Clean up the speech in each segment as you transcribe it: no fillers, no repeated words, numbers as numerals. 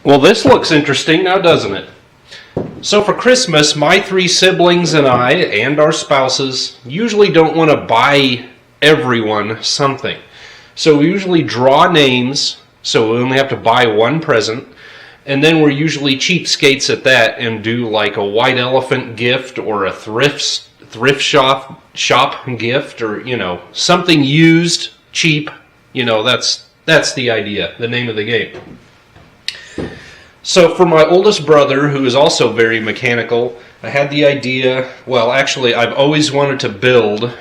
Well, this looks interesting now, doesn't it? So for Christmas, my 3 siblings and I, and our spouses, usually don't want to buy everyone something. So we usually draw names, so we only have to buy one present, and then we're usually cheapskates at that and do like a white elephant gift or a thrift shop gift, or, you know, something used, cheap. You know, that's the idea, the name of the game. So for my oldest brother, who is also very mechanical, I had the idea, well, actually, I've always wanted to build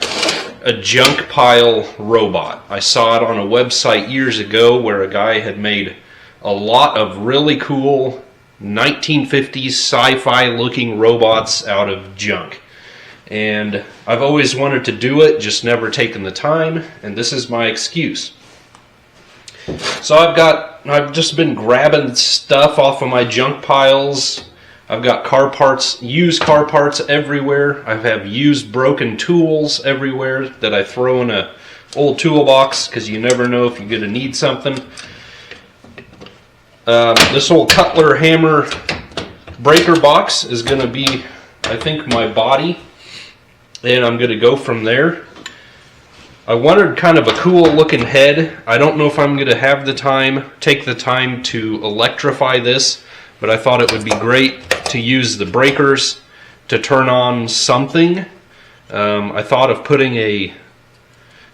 a junk pile robot. I saw it on a website years ago where a guy had made a lot of really cool 1950s sci-fi looking robots out of junk. And I've always wanted to do it, just never taken the time, and this is my excuse. So I've just been grabbing stuff off of my junk piles. I've got car parts, used car parts everywhere. I have used broken tools everywhere that I throw in a old toolbox because you never know if you're going to need something. This old Cutler hammer breaker box is going to be, I think, my body, and I'm going to go from there. I wanted kind of a cool looking head. I don't know if I'm going to take the time to electrify this, but I thought it would be great to use the breakers to turn on something. I thought of putting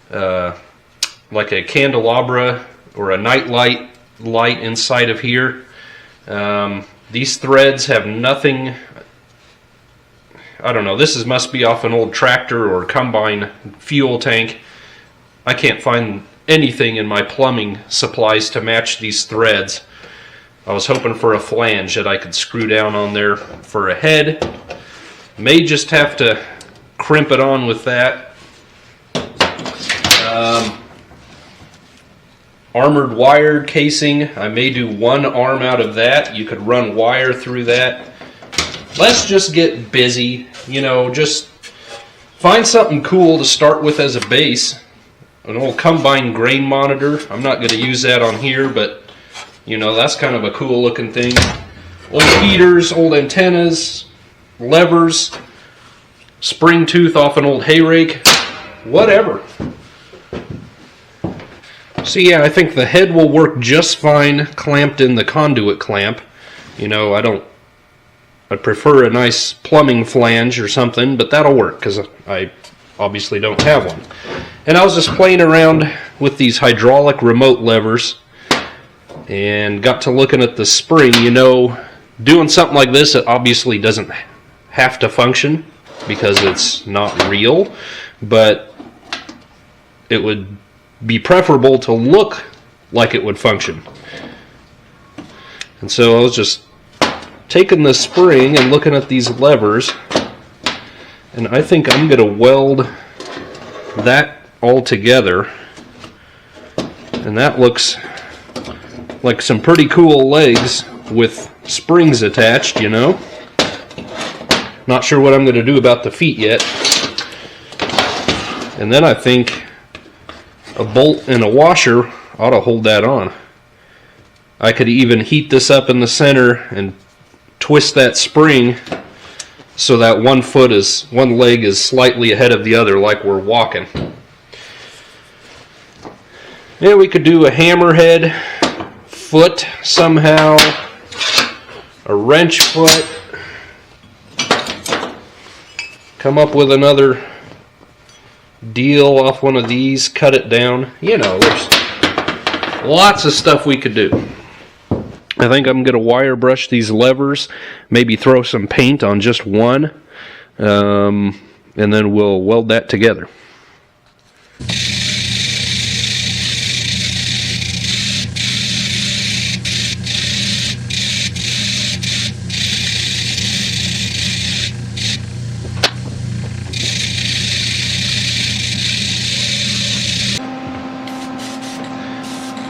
like a candelabra or a night light inside of here. These threads have nothing. I don't know, this must be off an old tractor or combine fuel tank. I can't find anything in my plumbing supplies to match these threads. I was hoping for a flange that I could screw down on there for a head. May just have to crimp it on with that. Armored wired casing. I may do one arm out of that. You could run wire through that. Let's just get busy. You know, just find something cool to start with as a base. An old combine grain monitor. I'm not going to use that on here, but you know, that's kind of a cool looking thing. Old heaters, old antennas, levers, spring tooth off an old hay rake, whatever. So yeah, I think the head will work just fine clamped in the conduit clamp. You know, I'd prefer a nice plumbing flange or something, but that'll work because I obviously don't have one. And I was just playing around with these hydraulic remote levers and got to looking at the spring. You know, doing something like this, it obviously doesn't have to function because it's not real, but it would be preferable to look like it would function. And so I was just taking the spring and looking at these levers, and I think I'm going to weld that all together, and that looks like some pretty cool legs with springs attached, you know. Not sure what I'm going to do about the feet yet. And then I think a bolt and a washer ought to hold that on. I could even heat this up in the center and twist that spring so that one leg is slightly ahead of the other, like we're walking. Yeah, we could do a hammerhead foot somehow, a wrench foot, come up with another deal off one of these, cut it down. You know, there's lots of stuff we could do. I think I'm going to wire brush these levers, maybe throw some paint on just one, and then we'll weld that together.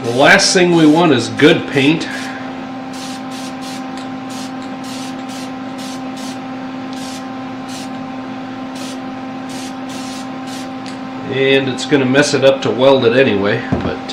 The last thing we want is good paint. And it's going to mess it up to weld it anyway, but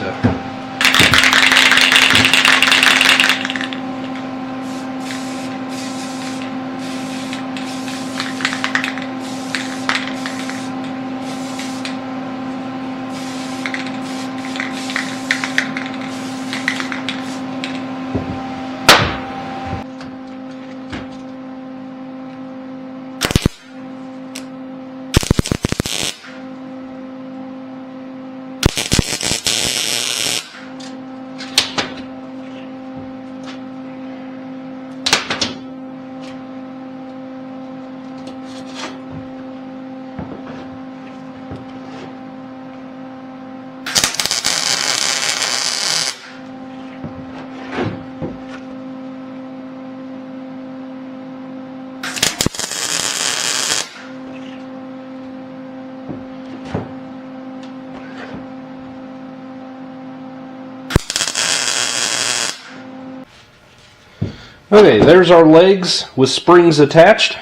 Okay, there's our legs with springs attached.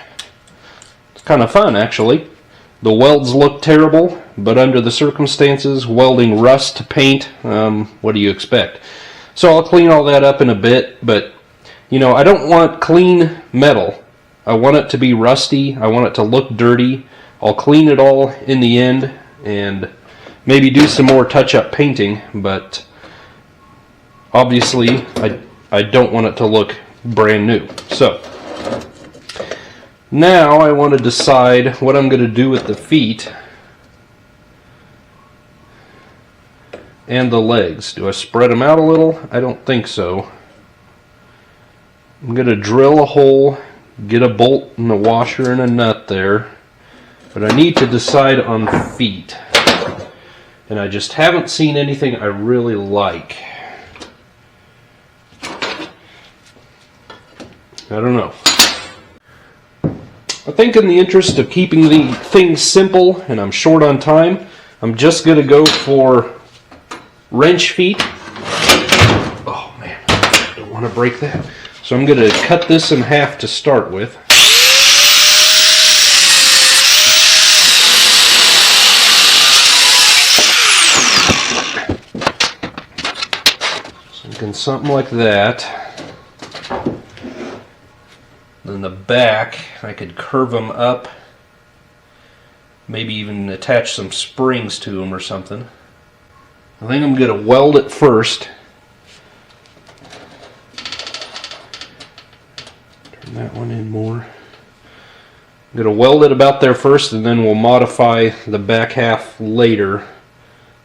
It's kind of fun, actually. The welds look terrible, but under the circumstances, welding rust to paint, what do you expect? So I'll clean all that up in a bit, but you know, I don't want clean metal. I want it to be rusty. I want it to look dirty. I'll clean it all in the end and maybe do some more touch-up painting, but obviously I don't want it to look brand new. So now I want to decide what I'm going to do with the feet and the legs. Do I spread them out a little? I don't think so. I'm going to drill a hole, get a bolt and a washer and a nut there, but I need to decide on feet. And I just haven't seen anything I really like. I don't know. I think in the interest of keeping the things simple, and I'm short on time, I'm just going to go for wrench feet. Oh man, I don't want to break that. So I'm going to cut this in half to start with. Something like that. Then the back, I could curve them up, maybe even attach some springs to them or something. I think I'm going to weld it first. Turn that one in more. I'm going to weld it about there first, and then we'll modify the back half later,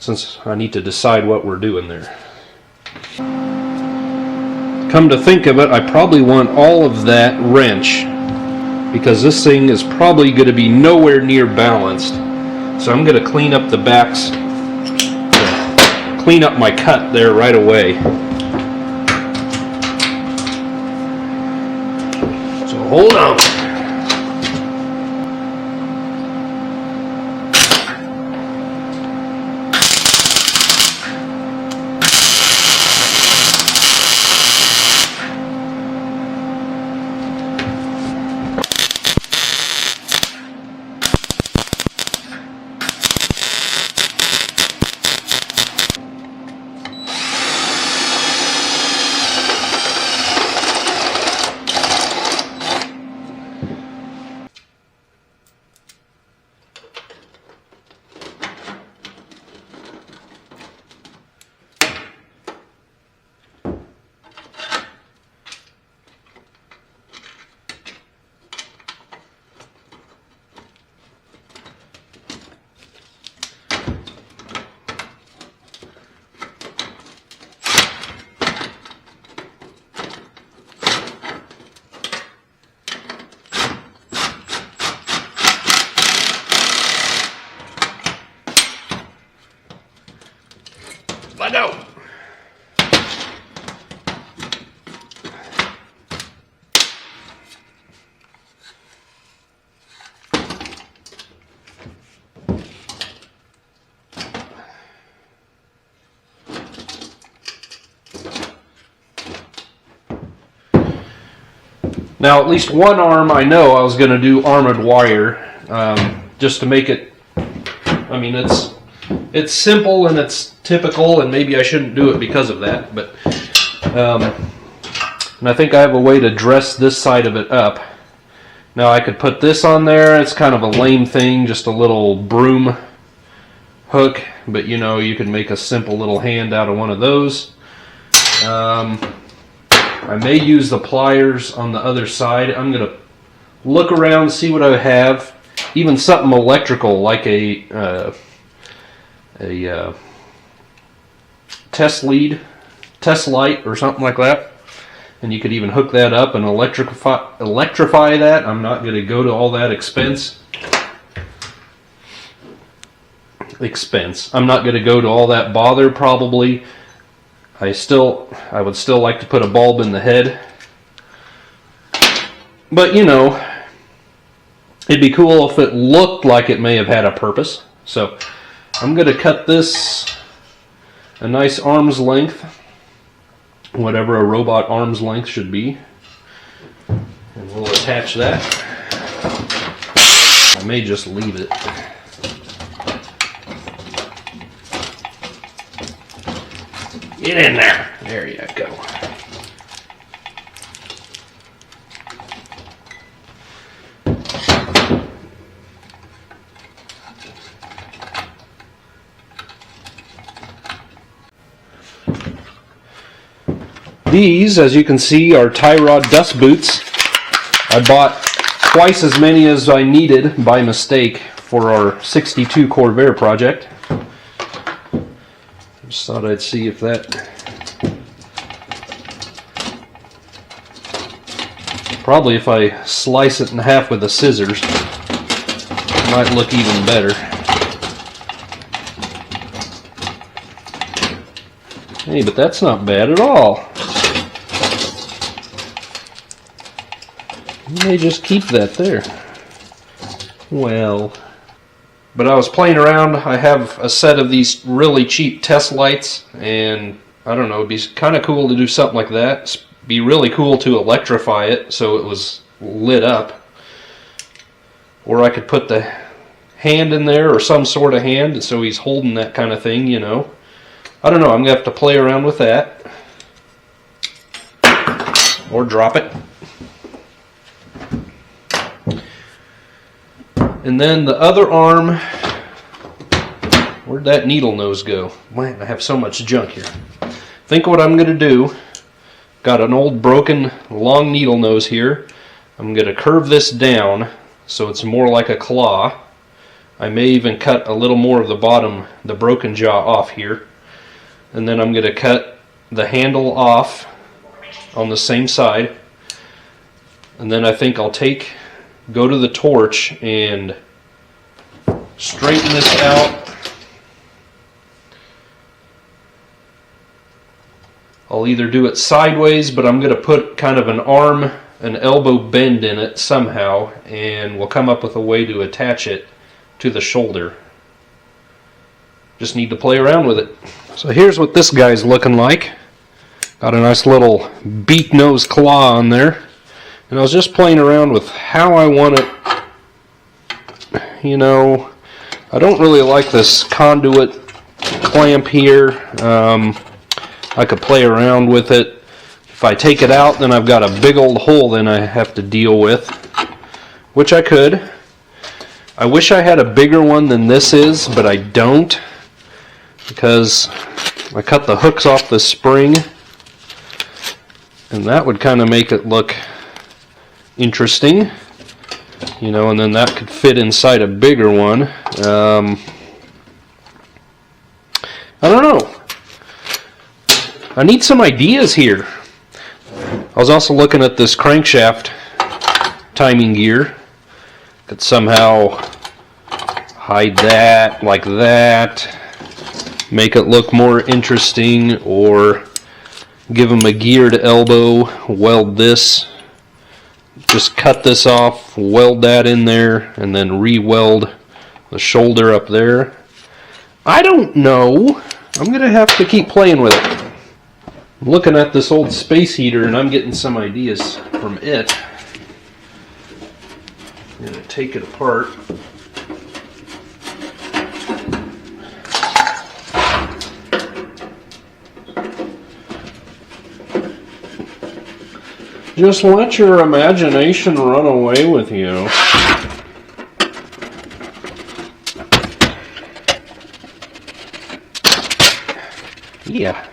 since I need to decide what we're doing there. Come to think of it, I probably want all of that wrench because this thing is probably going to be nowhere near balanced. So I'm going to clean up the backs, clean up my cut there right away. So hold on. Let go. Now, at least one arm, I know I was going to do armored wire, just to make it. I mean, it's simple and it's typical, and maybe I shouldn't do it because of that, but and I think I have a way to dress this side of it up. Now I could put this on there. It's kind of a lame thing, just a little broom hook, but you know, you can make a simple little hand out of one of those. I may use the pliers on the other side. I'm going to look around, see what I have. Even something electrical like a test light or something like that, and you could even hook that up and electrify that. I'm not going to go to all that expense. I'm not going to go to all that bother probably. I would still like to put a bulb in the head, but you know, it'd be cool if it looked like it may have had a purpose. So I'm going to cut this a nice arm's length, whatever a robot arm's length should be. attach that. I may just leave it. Get in there. There you go. These, as you can see, are tie rod dust boots. I bought twice as many as I needed by mistake for our 62 Corvair project. Just thought I'd see if that probably if I slice it in half with the scissors, it might look even better. Hey, but that's not bad at all. You may just keep that there. Well, but I was playing around. I have a set of these really cheap test lights, and I don't know, it'd be kind of cool to do something like that. It'd be really cool to electrify it so it was lit up. Or I could put the hand in there, or some sort of hand, and so he's holding that kind of thing, you know. I don't know, I'm going to have to play around with that. Or drop it. And then the other arm, where'd that needle nose go? Man, I have so much junk here. Think what I'm going to do. Got an old broken long needle nose here. I'm going to curve this down so it's more like a claw. I may even cut a little more of the bottom, the broken jaw off here. And then I'm going to cut the handle off on the same side. And then I think I'll go to the torch and straighten this out. I'll either do it sideways, but I'm going to put kind of an elbow bend in it somehow, and we'll come up with a way to attach it to the shoulder. Just need to play around with it. So here's what this guy's looking like. Got a nice little beak nose claw on there. And I was just playing around with how I want it. You know, I don't really like this conduit clamp here. I could play around with it. If I take it out, then I've got a big old hole then I have to deal with, which I could. I wish I had a bigger one than this is, but I don't, because I cut the hooks off the spring, and that would kind of make it look interesting, you know, and then that could fit inside a bigger one. I don't know. I need some ideas here. I was also looking at this crankshaft timing gear. Could somehow hide that like that, make it look more interesting, or give them a geared elbow, weld this. Just cut this off, weld that in there, and then re-weld the shoulder up there. I don't know. I'm going to have to keep playing with it. I'm looking at this old space heater and I'm getting some ideas from it. I'm going to take it apart. Just let your imagination run away with you. Yeah.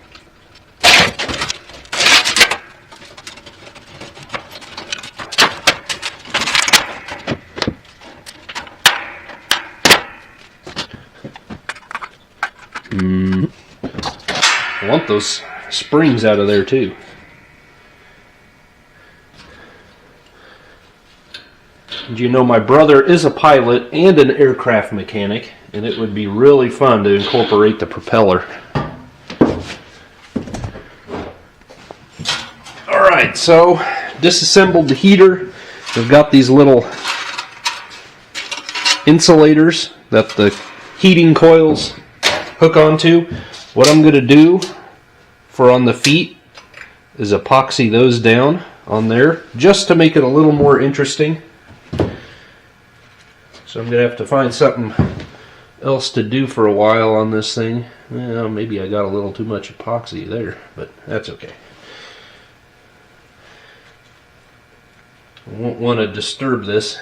I want those springs out of there too. And you know, my brother is a pilot and an aircraft mechanic, and it would be really fun to incorporate the propeller. Alright, so disassembled the heater. We've got these little insulators that the heating coils hook onto. What I'm going to do for on the feet is epoxy those down on there just to make it a little more interesting. So I'm going to have to find something else to do for a while on this thing. Well, maybe I got a little too much epoxy there, but that's okay. I won't want to disturb this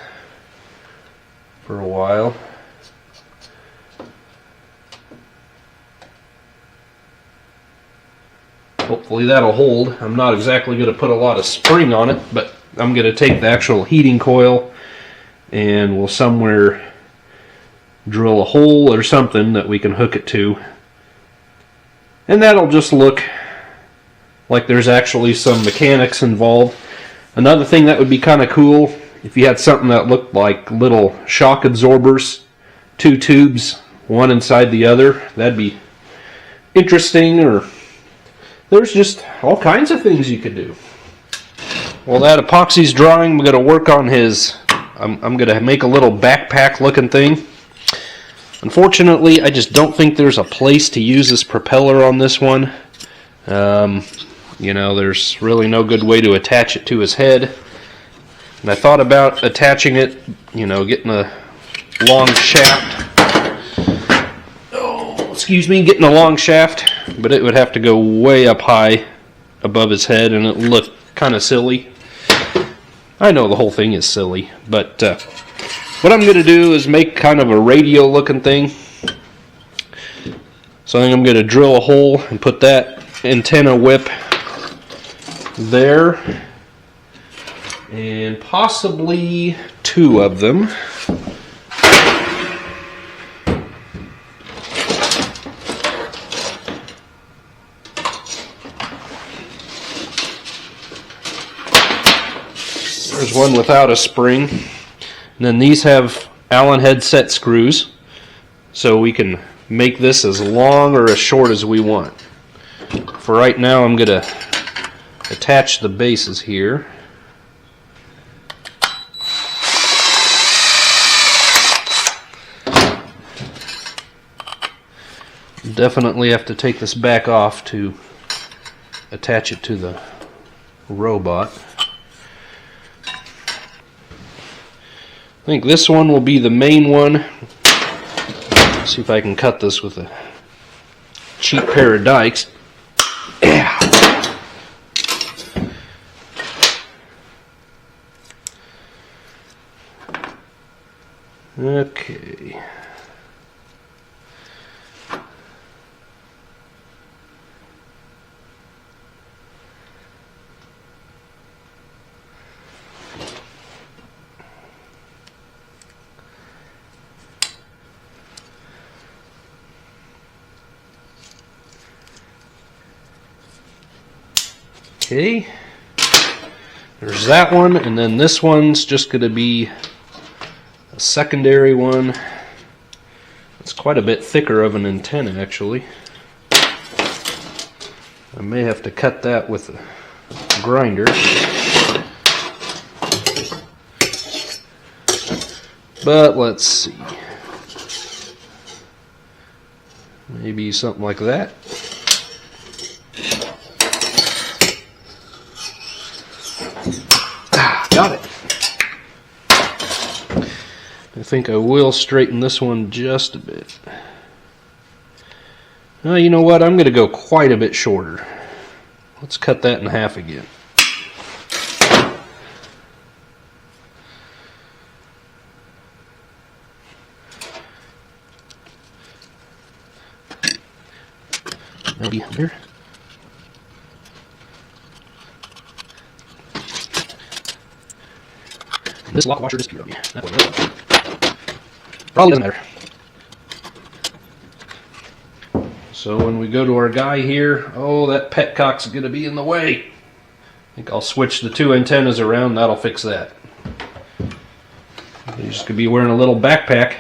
for a while. Hopefully that'll hold. I'm not exactly going to put a lot of spring on it, but I'm going to take the actual heating coil and we'll somewhere drill a hole or something that we can hook it to. And that'll just look like there's actually some mechanics involved. Another thing that would be kind of cool, if you had something that looked like little shock absorbers, 2 tubes, one inside the other, that'd be interesting. Or there's just all kinds of things you could do. Well, that epoxy's drying. We're going to work on his, I'm going to make a little backpack looking thing. Unfortunately, I just don't think there's a place to use this propeller on this one. You know, there's really no good way to attach it to his head. And I thought about attaching it, you know, getting a long shaft. Oh, excuse me, getting a long shaft, but it would have to go way up high above his head and it would look kind of silly. I know the whole thing is silly, but what I'm going to do is make kind of a radio looking thing. So I think I'm going to drill a hole and put that antenna whip there, and possibly 2 of them. There's one without a spring. And then these have Allen head set screws, so we can make this as long or as short as we want. For right now, I'm going to attach the bases here. Definitely have to take this back off to attach it to the robot. I think this one will be the main one. See if I can cut this with a cheap pair of dikes. Yeah. Okay. Okay, there's that one, and then this one's just going to be a secondary one. It's quite a bit thicker of an antenna, actually. I may have to cut that with a grinder. But let's see. Maybe something like that. Got it. I think I will straighten this one just a bit. Well, you know what? I'm going to go quite a bit shorter. Let's cut that in half again. Maybe here. This lock washer disappeared on me. That probably doesn't matter. So when we go to our guy here, oh, that petcock's going to be in the way. I think I'll switch the 2 antennas around. That'll fix that. He's just going to be wearing a little backpack.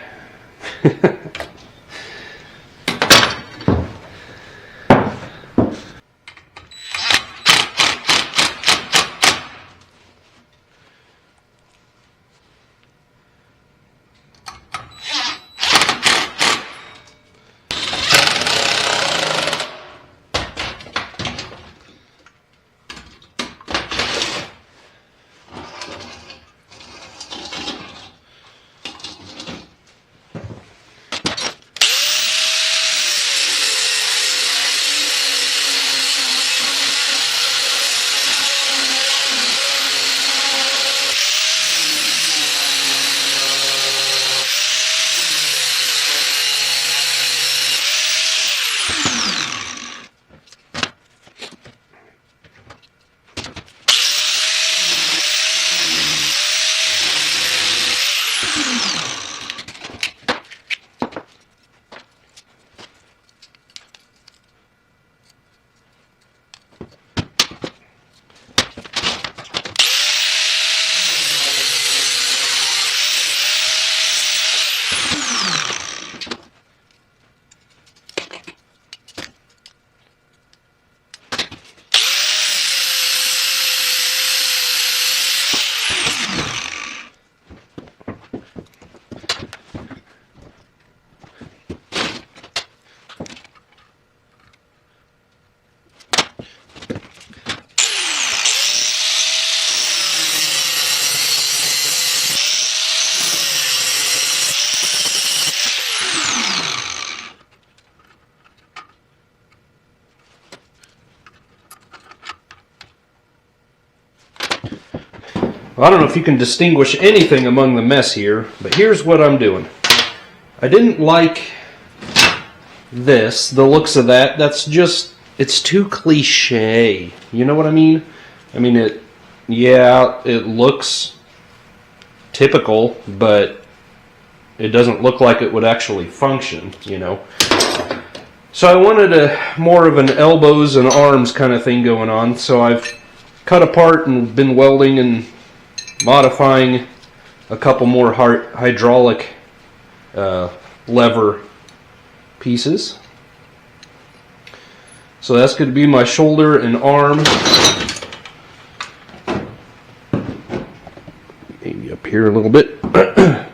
Well, I don't know if you can distinguish anything among the mess here, but here's what I'm doing. I didn't like this, the looks of that. That's just, it's too cliche. You know what I mean? I mean, it looks typical, but it doesn't look like it would actually function, you know. So I wanted more of an elbows and arms kind of thing going on, so I've cut apart and been welding and modifying a couple more hydraulic lever pieces. So that's going to be my shoulder and arm. Maybe up here a little bit. I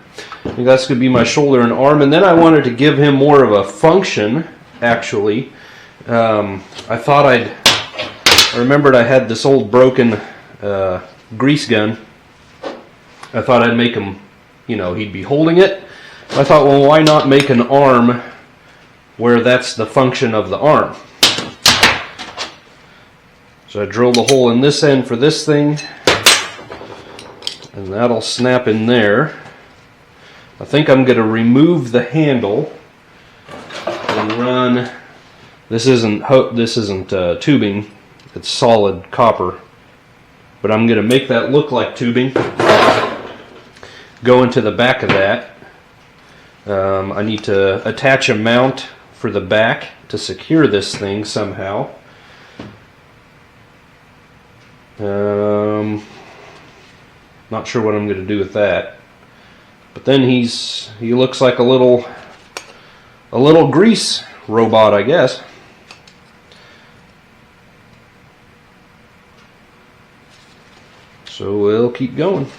think that's going to be my shoulder and arm. And then I wanted to give him more of a function, actually. I remembered I had this old broken grease gun. I thought I'd make him, you know, he'd be holding it. I thought, well, why not make an arm where that's the function of the arm? So I drilled a hole in this end for this thing, and that'll snap in there. I think I'm going to remove the handle and run. This isn't tubing; it's solid copper. But I'm going to make that look like tubing. Go into the back of that. I need to attach a mount for the back to secure this thing somehow. Not sure what I'm going to do with that. But then he looks like a little grease robot, I guess. So we'll keep going.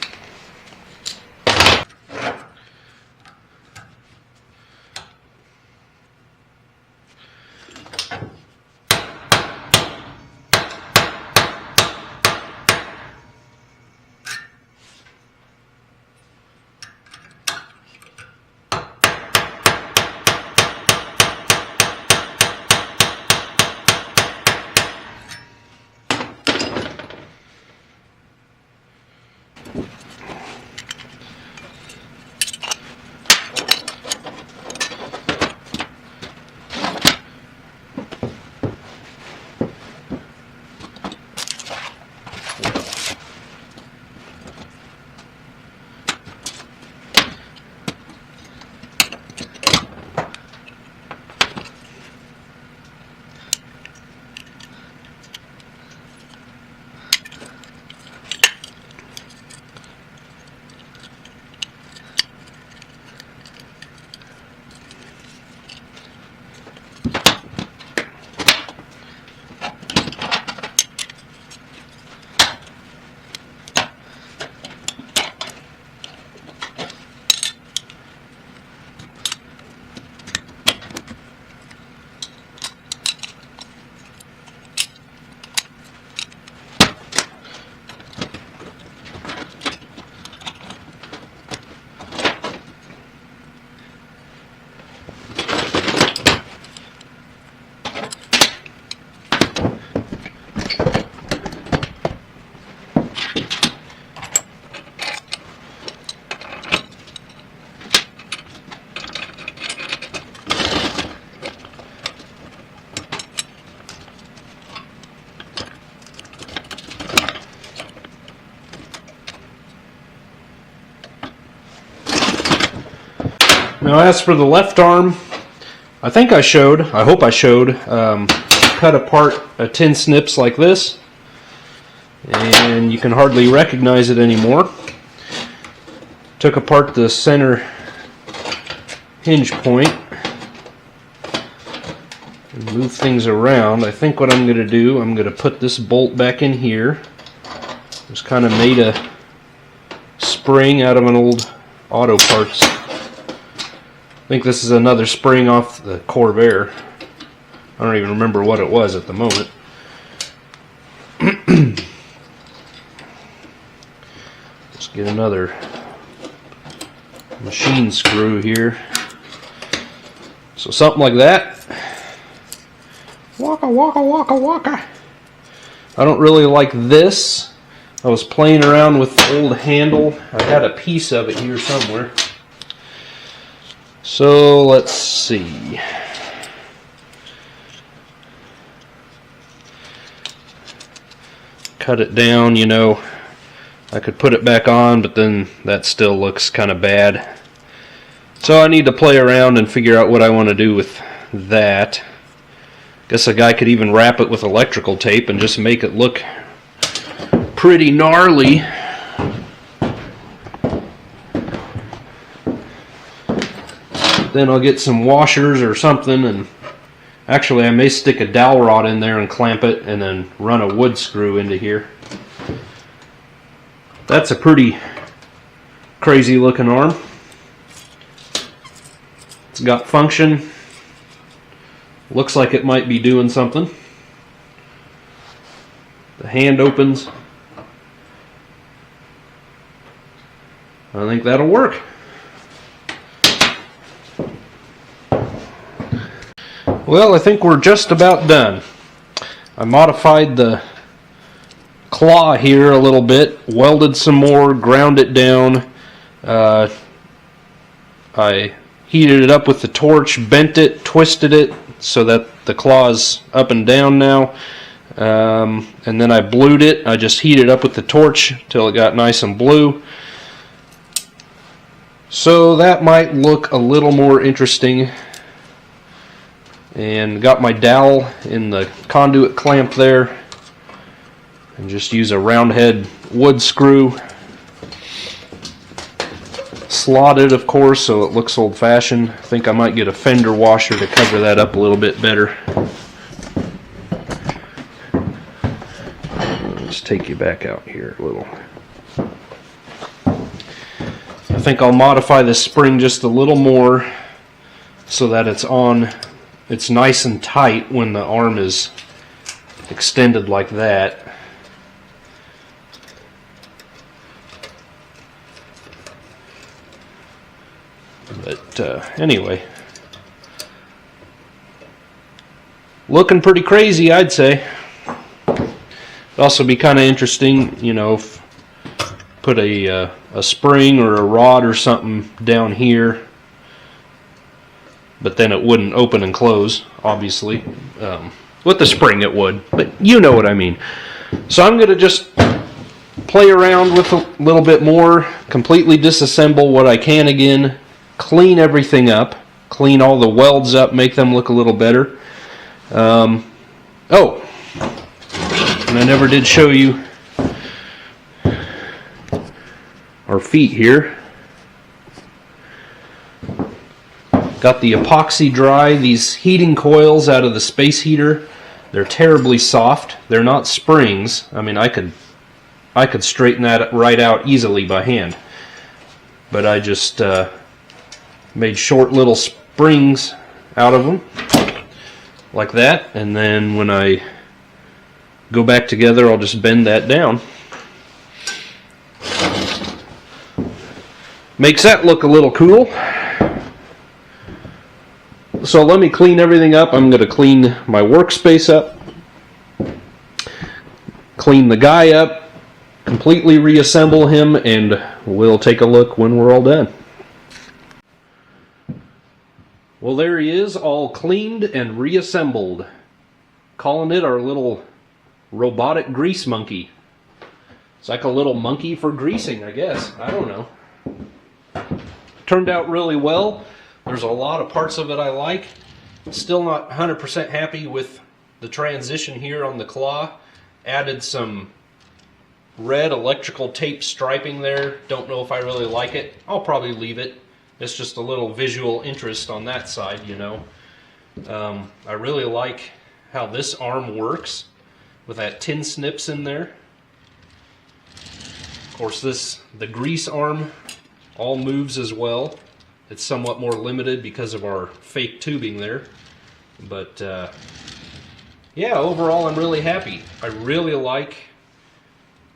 Now as for the left arm, I think I showed, I hope I showed, cut apart a tin snips like this, and you can hardly recognize it anymore. Took apart the center hinge point and move things around. I think what I'm going to do, I'm going to put this bolt back in here. Just kind of made a spring out of an old auto parts. I think this is another spring off the Corvair. I don't even remember what it was at the moment. Let's get another machine screw here. So something like that. Waka waka waka waka. I don't really like this. I was playing around with the old handle. I had a piece of it here somewhere. So let's see. Cut it down, you know. I could put it back on, but then that still looks kind of bad. So I need to play around and figure out what I want to do with that. Guess a guy could even wrap it with electrical tape and just make it look pretty gnarly. Then I'll get some washers or something, and actually I may stick a dowel rod in there and clamp it and then run a wood screw into here. That's a pretty crazy looking arm. It's got function. Looks like it might be doing something. The hand opens. I think that'll work. Well, I think we're just about done. I modified the claw here a little bit, welded some more, ground it down. I heated it up with the torch, bent it, twisted it so that the claw's up and down now. And then I blued it. I just heated it up with the torch till it got nice and blue. So that might look a little more interesting. And got my dowel in the conduit clamp there. And just use a round head wood screw. Slotted, of course, so it looks old-fashioned. I think I might get a fender washer to cover that up a little bit better. Let's take you back out here a little. I think I'll modify this spring just a little more so that it's nice and tight when the arm is extended like that. But anyway, looking pretty crazy, I'd say. It'd also be kind of interesting, you know, if put a spring or a rod or something down here, but then it wouldn't open and close, obviously. With the spring it would, but you know what I mean. So I'm going to just play around with a little bit more, completely disassemble what I can again, clean everything up, clean all the welds up, make them look a little better. Oh, and I never did show you our feet here. Got the epoxy dry, these heating coils out of the space heater. They're terribly soft. They're not springs. I mean, I could straighten that right out easily by hand. But I just made short little springs out of them, like that. And then when I go back together, I'll just bend that down. Makes that look a little cool. So let me clean everything up. I'm going to clean my workspace up, clean the guy up, completely reassemble him, and we'll take a look when we're all done. Well, there he is, all cleaned and reassembled. Calling it our little robotic grease monkey. It's like a little monkey for greasing, I guess. I don't know. Turned out really well. There's a lot of parts of it I like. Still not 100% happy with the transition here on the claw. Added some red electrical tape striping there. Don't know if I really like it. I'll probably leave it. It's just a little visual interest on that side, you know. I really like how this arm works with that tin snips in there. Of course, the grease arm all moves as well. It's somewhat more limited because of our fake tubing there. But yeah, overall I'm really happy. I really like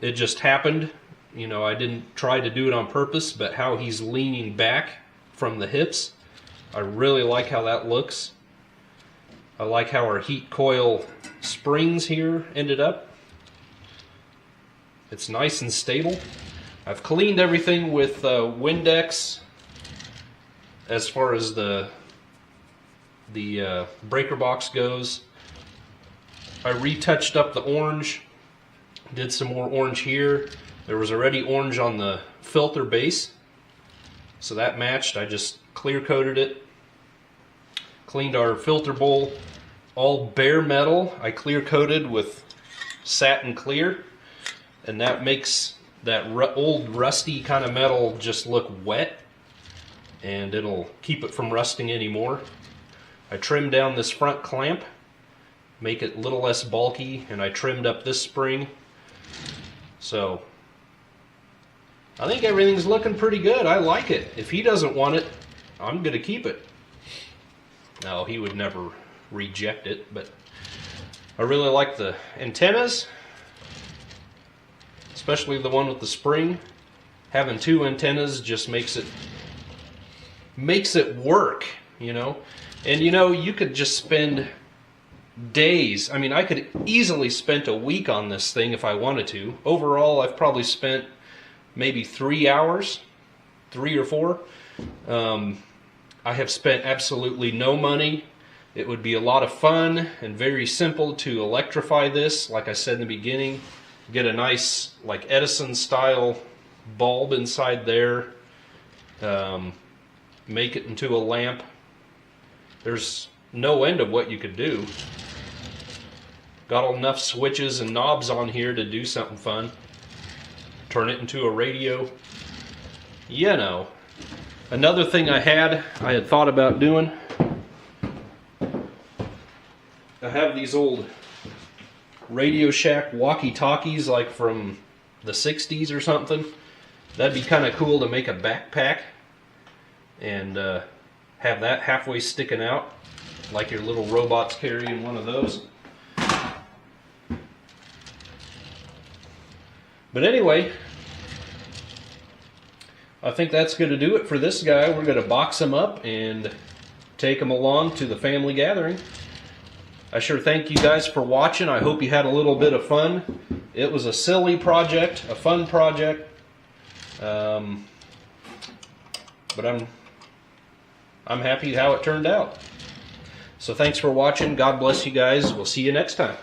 it. Just happened. You know, I didn't try to do it on purpose, but how he's leaning back from the hips, I really like how that looks. I like how our heat coil springs here ended up. It's nice and stable. I've cleaned everything with Windex as far as the breaker box goes. I retouched up the orange, did some more orange here. There was already orange on the filter base, so that matched. I just clear coated it. Cleaned our filter bowl, all bare metal. I clear coated with satin clear, and that makes that old rusty kind of metal just look wet, and it'll keep it from rusting anymore. I trimmed down this front clamp, make it a little less bulky, and I trimmed up this spring. So I think everything's looking pretty good. I like it. If he doesn't want it, I'm gonna keep it. No, he would never reject it, but I really like the antennas, especially the one with the spring. Having two antennas just makes it work, you know. And you know, you could just spend days. I mean, I could easily spend a week on this thing if I wanted to. Overall, I've probably spent maybe 3 hours, 3 or 4. I have spent absolutely no money. It would be a lot of fun and very simple to electrify this. Like I said in the beginning, get a nice like Edison style bulb inside there, make it into a lamp. There's no end of what you could do. Got enough switches and knobs on here to do something fun. Turn it into a radio. You know. Another thing I had thought about doing, I have these old Radio Shack walkie-talkies like from the 60s or something. That'd be kind of cool to make a backpack and have that halfway sticking out like your little robot's carrying one of those. But anyway, I think that's going to do it for this guy. We're going to box him up and take him along to the family gathering. I sure thank you guys for watching. I hope you had a little bit of fun. It was a silly project, a fun project, but I'm happy how it turned out. So thanks for watching. God bless you guys. We'll see you next time.